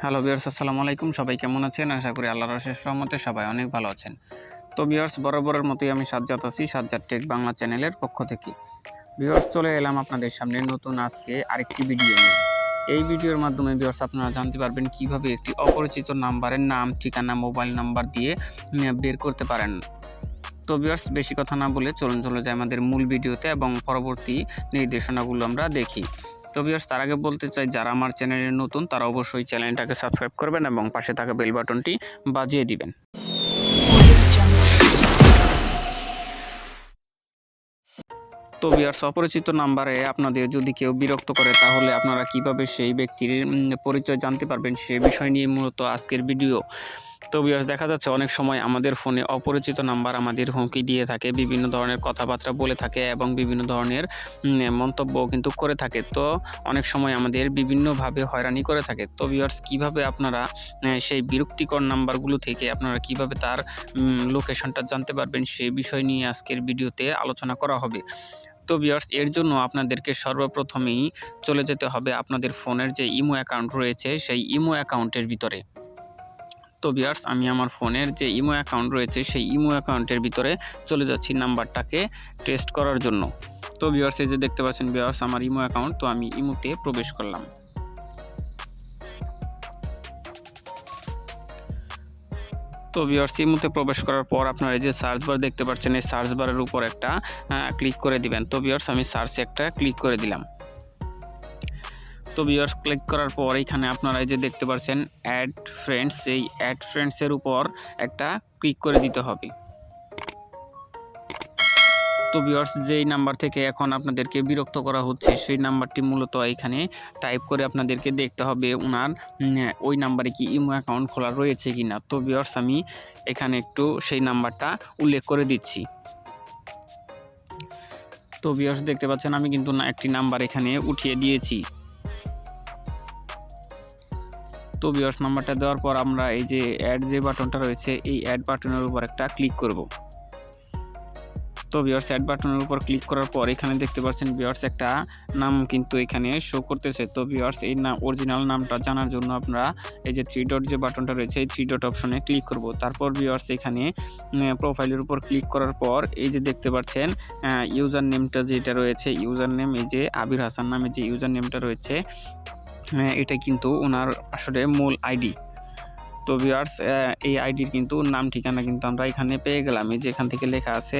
Hello viewers, আসসালামু আলাইকুম। সবাই কেমন আছেন? আশা করি আল্লাহর অশেষ রহমতে সবাই অনেক ভালো আছেন। তো ভিউয়ার্স, বরাবরের মতোই আমি সাজ্জাদ আছি, সাজ্জাদ টেক বাংলা চ্যানেলের পক্ষ থেকে। ভিউয়ার্স, চলে এলাম আপনাদের সামনে নতুন আজকে আরেকটি ভিডিও নিয়ে। এই ভিডিওর মাধ্যমে ভিউয়ার্স আপনারা জানতে পারবেন কিভাবে একটি অপরিচিত নাম্বারের নাম, ঠিকানা, মোবাইল নাম্বার দিয়ে বের করতে পারেন। তো ভিউয়ার্স, বেশি কথা না বলে চলুন চলে যাই আমাদের মূল ভিডিওতে এবং পরবর্তী নির্দেশনাগুলো আমরা দেখি। তো ভিউয়ার্স, তার আগে বলতে চাই, যারা আমার চ্যানেলে নতুন তারা অবশ্যই চ্যানেলটাকে সাবস্ক্রাইব করবেন এবং পাশে থাকা বেল বাটনটি বাজিয়ে দিবেন। তো ভিউয়ার্স, অপরিচিত নাম্বারে আপনাদের যদি কেউ বিরক্ত করে তাহলে আপনারা কিভাবে সেই ব্যক্তির পরিচয় জানতে পারবেন সে বিষয় নিয়ে মূলত আজকের ভিডিও। তো ভিউয়ার্স, দেখা যাচ্ছে অনেক সময় আমাদের ফোনে অপরিচিত নাম্বার আমাদের হুমকি দিয়ে থাকে, বিভিন্ন ধরনের কথাবার্তা বলে থাকে এবং বিভিন্ন ধরনের মন্তব্য কিন্তু করে থাকে। তো অনেক সময় আমাদের বিভিন্নভাবে হয়রানি করে থাকে। তো ভিউয়ার্স, কিভাবে আপনারা সেই বিরক্তিকর নাম্বারগুলো থেকে আপনারা কিভাবে তার লোকেশনটা জানতে পারবেন সেই বিষয় নিয়ে আজকের ভিডিওতে আলোচনা করা হবে। তো ভিউয়ার্স, এর জন্য আপনাদেরকে সর্বপ্রথমেই চলে যেতে হবে আপনাদের ফোনের যে ইমো অ্যাকাউন্ট রয়েছে সেই ইমো অ্যাকাউন্টের ভিতরে। তো ভিউয়ার্স, আমি আমার ফোনের যে ইমো অ্যাকাউন্ট রয়েছে সেই ইমো অ্যাকাউন্টের ভিতরে চলে যাচ্ছি নাম্বারটাকে টেস্ট করার জন্য। তো ভিউয়ার্স, এই যে দেখতে পাচ্ছেন ভিউয়ার্স আমার ইমো অ্যাকাউন্ট, তো আমি ইমোতে প্রবেশ করলাম। তো ভিউয়ার্স, ইমোতে প্রবেশ করার পর আপনারা এই যে সার্চ বার দেখতে পাচ্ছেন, এই সার্চ বারের উপর একটা ক্লিক করে দিবেন। তো ভিউয়ার্স, আমি সার্চে একটা ক্লিক করে দিলাম। তো ভিউয়ার্স, ক্লিক করার পর এখানে আপনারা এই যে দেখতে পাচ্ছেন অ্যাড ফ্রেন্ডস, এই অ্যাড ফ্রেন্ডসের উপর একটা ক্লিক করে দিতে হবে। তো ভিউয়ার্স, যেই নাম্বার থেকে এখন আপনাদেরকে বিরক্ত করা হচ্ছে সেই নাম্বারটি মূলত এখানে টাইপ করে আপনাদেরকে দেখতে হবে ওনার ওই নাম্বারে কি ইমো অ্যাকাউন্ট খোলা রয়েছে কিনা। তো ভিউয়ার্স, আমি এখানে একটু সেই নাম্বারটা উল্লেখ করে দিচ্ছি। তো ভিউয়ার্স, দেখতে পাচ্ছেন আমি কিন্তু একটি নাম্বার এখানে উঠিয়ে দিয়েছি। তো ভিউয়ার্স, নাম্বারটা দেওয়ার পর আমরা এই যে অ্যাড যে বাটনটা রয়েছে এই অ্যাড বাটনের উপর একটা ক্লিক করব। তো ভিউয়ার্স, অ্যাড বাটনের উপর ক্লিক করার পর এখানে দেখতে পাচ্ছেন ভিউয়ার্স একটা নাম কিন্তু এখানে শো করতেছে। তো ভিউয়ার্স, এই অরিজিনাল নামটা জানার জন্য আমরা এই যে থ্রি ডট যে বাটনটা রয়েছে এই থ্রি ডট অপশনে ক্লিক করব। তারপর ভিউয়ার্স, এখানে প্রোফাইলের উপর ক্লিক করার পর এই যে দেখতে পাচ্ছেন ইউজার নেমটা যেটা রয়েছে, ইউজার নেম এই যে আবির হাসান নামে যে ইউজার নেমটা রয়েছে এটা কিন্তু ওনার আসলে মূল আইডি। তো ভিউয়ার্স, এই আইডির কিন্তু নাম ঠিকানা কিন্তু আমরা এখানে পেয়ে গেলাম। এই যে এখান থেকে লেখা আছে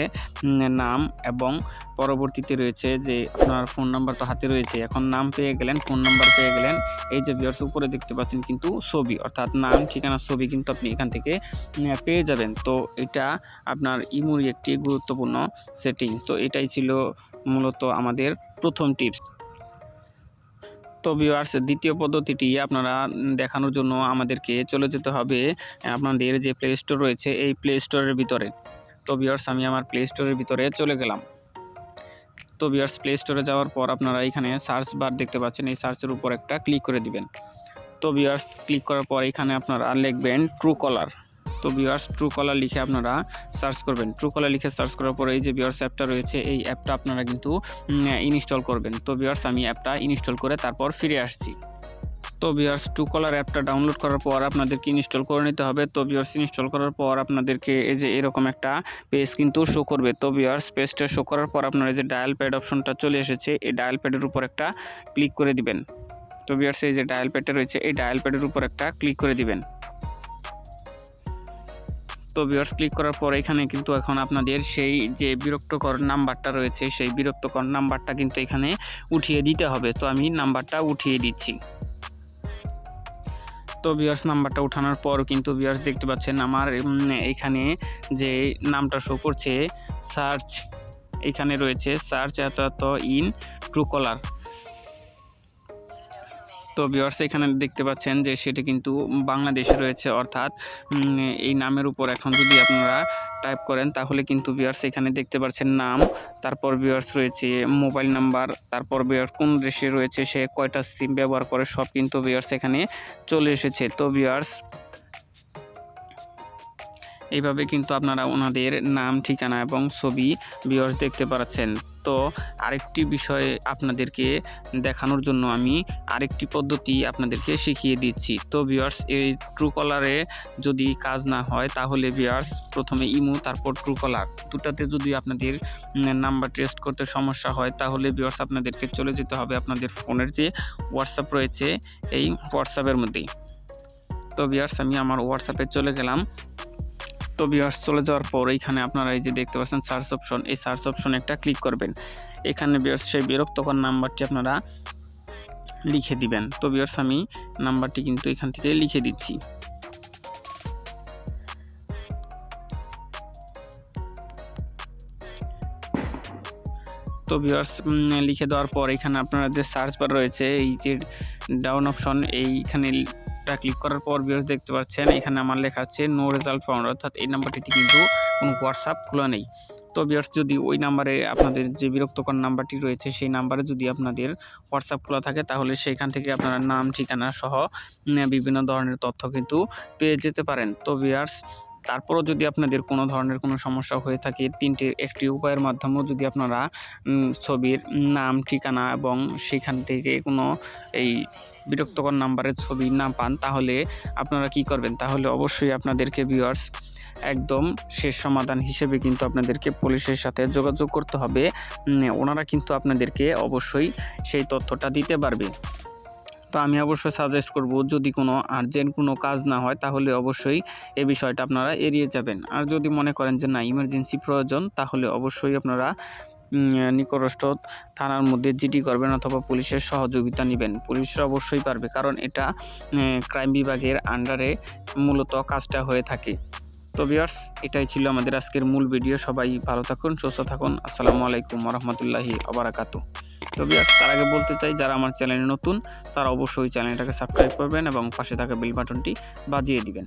নাম এবং পরবর্তীতে রয়েছে যে আপনার ফোন নাম্বার তো হাতে রয়েছে, এখন নাম পেয়ে গেলেন, ফোন নাম্বার পেয়ে গেলেন। এই যে ভিউয়ার্স, উপরে দেখতে পাচ্ছেন কিন্তু ছবি, অর্থাৎ নাম ঠিকানা ছবি কিন্তু আপনি এখান থেকে পেয়ে যাবেন। তো এটা আপনার ইমোর একটি গুরুত্বপূর্ণ সেটিং। তো এটাই ছিল মূলত আমাদের প্রথম টিপস। তো ভিউয়ার্স, দ্বিতীয় পদ্ধতিটি আপনারা দেখানোর জন্য আমাদেরকে চলে যেতে হবে আপনাদের যে প্লে স্টোর রয়েছে এই প্লে স্টোরের ভিতরে। তো ভিউয়ার্স, আমি আমার প্লে স্টোরের ভিতরে চলে গেলাম। তো ভিউয়ার্স, প্লে স্টোরে যাওয়ার পর আপনারা এখানে সার্চ বার দেখতে পাচ্ছেন, এই সার্চের উপর একটা ক্লিক করে দিবেন। তো ভিউয়ার্স, ক্লিক করার পর এখানে আপনারা লিখবেন ট্রুকলার। তো ভিউয়ার্স, ট্রুকলার লিখে আপনারা সার্চ করবেন। ট্রুকলার লিখে সার্চ করার পরে এই যে ভিউয়ার্স অ্যাপটা রয়েছে এই অ্যাপটা আপনারা কিন্তু ইনস্টল করবেন। তো ভিউয়ার্স, আমি অ্যাপটা ইনস্টল করে তারপর ফিরে আসছি। তো ভিউয়ার্স, ট্রুকলার অ্যাপটা ডাউনলোড করার পর আপনাদেরকে ইনস্টল করে নিতে হবে। তো ভিউয়ার্স, ইনস্টল করার পর আপনাদেরকে এই যে এরকম একটা পেজ কিন্তু শো করবে। তো ভিউয়ার্স, পেজটা শো করার পর আপনারা এই যে ডায়াল প্যাড অপশনটা চলে এসেছে, এই ডায়াল প্যাডের উপর একটা ক্লিক করে দিবেন। তো ভিউয়ার্স, এই যে ডায়াল প্যাডটা রয়েছে এই ডায়াল প্যাডের উপর একটা ক্লিক করে দিবেন। তো ভিউয়ার্স, ক্লিক করার পর এখানে কিন্তু এখন আপনাদের সেই যে বিরক্তকর নাম্বারটা রয়েছে সেই বিরক্তকর নাম্বারটা কিন্তু এখানে উঠিয়ে দিতে হবে। তো আমি নাম্বারটা উঠিয়ে দিচ্ছি। তো ভিউয়ার্স, নাম্বারটা উঠানোর পর কিন্তু ভিউয়ার্স দেখতে পাচ্ছেন আমার এখানে যে নামটা শো করছে সার্চ, এখানে রয়েছে সার্চ এত ইন ট্রুকলার। তো ভিউয়ার্স, এখানে দেখতে পাচ্ছেন যে সেটি কিন্তু বাংলাদেশে রয়েছে, অর্থাৎ এই নামের উপর এখন যদি আপনারা টাইপ করেন তাহলে কিন্তু ভিউয়ার্স এখানে দেখতে পাচ্ছেন নাম, তারপর ভিউয়ার্স রয়েছে মোবাইল নাম্বার, তারপর ভিউয়ার্স কোন দেশে রয়েছে, সে কয়টা সিম ব্যবহার করে সব কিন্তু ভিউয়ার্স এখানে চলে এসেছে। তো ভিউয়ার্স, এইভাবে কিন্তু আপনারা ওনাদের নাম ঠিকানা এবং ছবি ভিউয়ার্স দেখতে পাচ্ছেন। তো আরেকটি বিষয় আপনাদেরকে দেখানোর জন্য আমি আরেকটি পদ্ধতি আপনাদেরকে শিখিয়ে দিচ্ছি। তো ভিউয়ার্স, এই ট্রুকলারে যদি কাজ না হয় তাহলে ভিউয়ার্স প্রথমে ইমো তারপর ট্রুকলার দুটাতে যদি আপনাদের নাম্বার টেস্ট করতে সমস্যা হয় তাহলে ভিউয়ার্স আপনাদেরকে চলে যেতে হবে আপনাদের ফোনের যে হোয়াটসঅ্যাপ রয়েছে এই হোয়াটসঅ্যাপের মধ্যেই। তো ভিউয়ার্স, আমি আমার হোয়াটসঅ্যাপে চলে গেলাম। তো ভিউয়ার্স, চলে যাওয়ার পর এইখানে আপনারা এই যে দেখতে পাচ্ছেন সার্চ অপশন, এই সার্চ অপশনে একটা ক্লিক করবেন। এখানে ভিউয়ার্স সেই বিরক্তকর নাম্বারটি আপনারা লিখে দিবেন। তো ভিউয়ার্স, আমি নাম্বারটি কিন্তু এখান থেকে লিখে দিচ্ছি। তো ভিউয়ার্স, লিখে দেওয়ার পর এখানে আপনারা যে সার্চ বার রয়েছে এই যে ডাউন অপশন, এইখানে ক্লিক করার পর ভিউয়ার্স দেখতে পাচ্ছেন এখানে আমার লেখা আছে নো রেজাল্ট ফাউন্ড, অর্থাৎ এই নাম্বারটিতে কিন্তু কোনো হোয়াটসঅ্যাপ খোলা নেই। তো ভিউয়ার্স, যদি ওই নাম্বারে আপনাদের যে বিরক্তকর নাম্বারটি রয়েছে সেই নাম্বারে যদি আপনাদের হোয়াটসঅ্যাপ খোলা থাকে তাহলে সেইখান থেকে আপনারা নাম ঠিকানা সহ বিভিন্ন ধরনের তথ্য কিন্তু পেয়ে যেতে পারেন। তো ভিউয়ার্স, তারপরও যদি আপনাদের কোনো ধরনের কোনো সমস্যা হয়ে থাকে একটি উপায়ের মাধ্যমেও যদি আপনারা ছবির নাম ঠিকানা এবং সেখান থেকে কোনো এই বিরক্তকর নাম্বারের ছবি না পান তাহলে আপনারা কি করবেন, তাহলে অবশ্যই আপনাদেরকে ভিউয়ার্স একদম শেষ সমাধান হিসেবে কিন্তু আপনাদেরকে পুলিশের সাথে যোগাযোগ করতে হবে। ওনারা কিন্তু আপনাদেরকে অবশ্যই সেই তথ্যটা দিতে পারবে। তো আমি অবশ্যই সাজেস্ট করব, যদি কোনো আর্জেন্ট কোনো কাজ না হয় তাহলে অবশ্যই এই বিষয়টা আপনারা এড়িয়ে যাবেন। আর যদি মনে করেন যে না ইমার্জেন্সি প্রয়োজন তাহলে অবশ্যই আপনারা নিকটস্থ থানার মধ্যে জিডি করবেন অথবা পুলিশের সহযোগিতা নেবেন। পুলিশরা অবশ্যই পারবে, কারণ এটা ক্রাইম বিভাগের আন্ডারে মূলত কাজটা হয়ে থাকে। তো ভিউয়ার্স, এটাই ছিল আমাদের আজকের মূল ভিডিও। সবাই ভালো থাকুন, সুস্থ থাকুন। আসসালামু আলাইকুম ওয়া রাহমাতুল্লাহি ওয়া বারাকাতুহু। তো ভিউয়ার্স, তার আগে বলতে চাই যারা আমার চ্যানেলে নতুন তারা অবশ্যই চ্যানেলটাকে সাবস্ক্রাইব করবেন এবং পাশে থাকা বেল বাটনটি বাজিয়ে দিবেন।